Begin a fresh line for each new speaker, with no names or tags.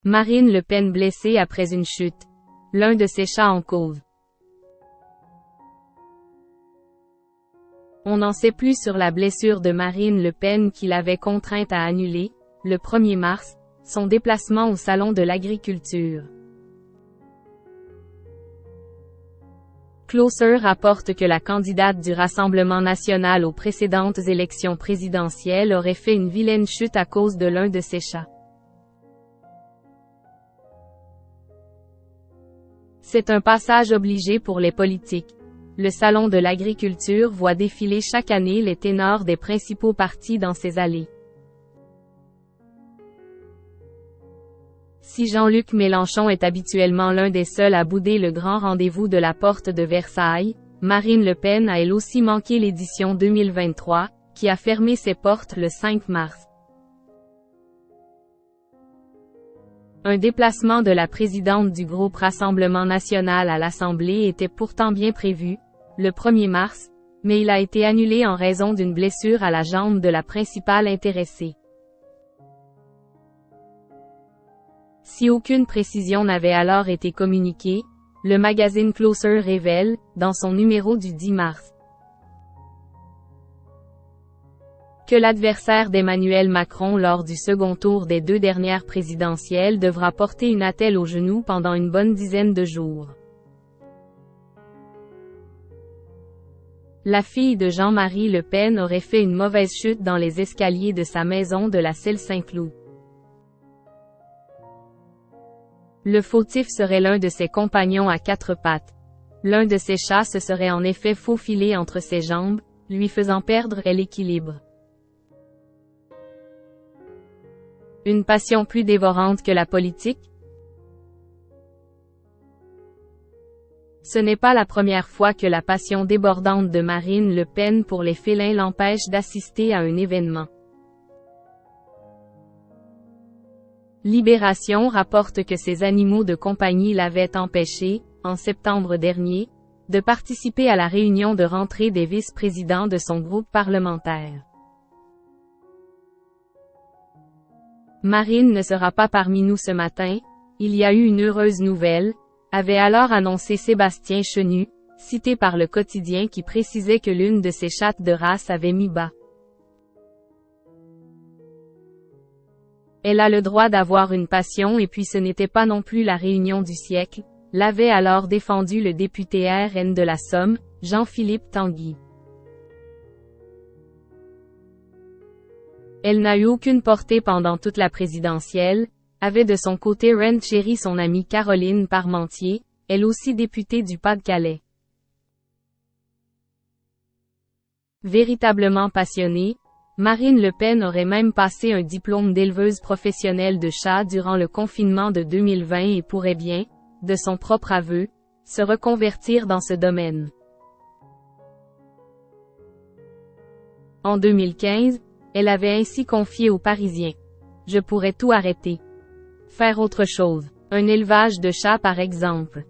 Marine Le Pen blessée après une chute. L'un de ses chats en cause. On n'en sait plus sur la blessure de Marine Le Pen qui l'avait contrainte à annuler, le 1er mars, son déplacement au Salon de l'Agriculture. Closer rapporte que la candidate du Rassemblement national aux précédentes élections présidentielles aurait fait une vilaine chute à cause de l'un de ses chats. C'est un passage obligé pour les politiques. Le Salon de l'Agriculture voit défiler chaque année les ténors des principaux partis dans ses allées. Si Jean-Luc Mélenchon est habituellement l'un des seuls à bouder le grand rendez-vous de la porte de Versailles, Marine Le Pen a elle aussi manqué l'édition 2023, qui a fermé ses portes le 5 mars. Un déplacement de la présidente du groupe Rassemblement national à l'Assemblée était pourtant bien prévu, le 1er mars, mais il a été annulé en raison d'une blessure à la jambe de la principale intéressée. Si aucune précision n'avait alors été communiquée, le magazine Closer révèle, dans son numéro du 10 mars, que l'adversaire d'Emmanuel Macron lors du second tour des 2 dernières présidentielles devra porter une attelle au genou pendant une bonne dizaine de jours. La fille de Jean-Marie Le Pen aurait fait une mauvaise chute dans les escaliers de sa maison de la Celle-Saint-Cloud. Le fautif serait l'un de ses compagnons à 4 pattes. L'un de ses chats se serait en effet faufilé entre ses jambes, lui faisant perdre l'équilibre. Une passion plus dévorante que la politique? Ce n'est pas la première fois que la passion débordante de Marine Le Pen pour les félins l'empêche d'assister à un événement. Libération rapporte que ses animaux de compagnie l'avaient empêché, en septembre dernier, de participer à la réunion de rentrée des vice-présidents de son groupe parlementaire. Marine ne sera pas parmi nous ce matin, il y a eu une heureuse nouvelle, avait alors annoncé Sébastien Chenu, cité par le quotidien qui précisait que l'une de ses chattes de race avait mis bas. Elle a le droit d'avoir une passion et puis ce n'était pas non plus la réunion du siècle, l'avait alors défendu le député RN de la Somme, Jean-Philippe Tanguy. Elle n'a eu aucune portée pendant toute la présidentielle, avait de son côté Ren Chéri son amie Caroline Parmentier, elle aussi députée du Pas-de-Calais. Véritablement passionnée, Marine Le Pen aurait même passé un diplôme d'éleveuse professionnelle de chats durant le confinement de 2020 et pourrait bien, de son propre aveu, se reconvertir dans ce domaine. En 2015, elle avait ainsi confié aux Parisiens. Je pourrais tout arrêter. Faire autre chose. Un élevage de chats par exemple.